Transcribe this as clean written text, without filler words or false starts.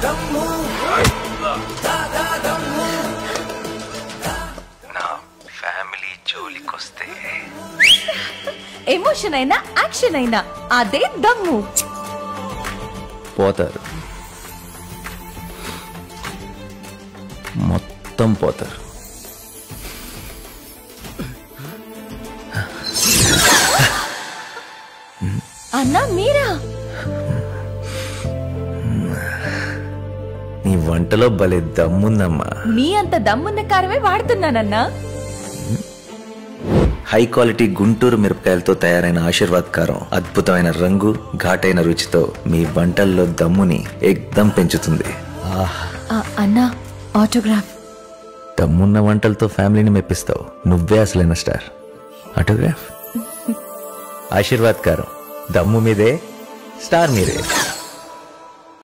నా family జోలికొస్తే emotion అయినా action అయినా అదే దమ్ము. పోతారు, మొత్తం పోతారు. అన్నా మీరా? నీ వంటలో భలే దమ్ముందమ్మా. నీ అంత దమ్మున్న కారమే వాడుతున్నానన్నా. హై క్వాలిటీ గుంటూరు మిరపకాయలతో తయారైన ఆశీర్వాద్ కారం అద్భుతమైన రంగు, ఘాటైన రుచితో మీ వంటల్లో దమ్ముని ఎక్దం పెంచుతుంది. అన్నా ఆటోగ్రాఫ్. దమ్మున్న వంటలతో ఫ్యామిలీని మెప్పిస్తావు. నువ్వే అసలైన స్టార్. ఆటోగ్రాఫ్. ఆశీర్వాద్ కారం దమ్ము మీదే, స్టార్ మీదే.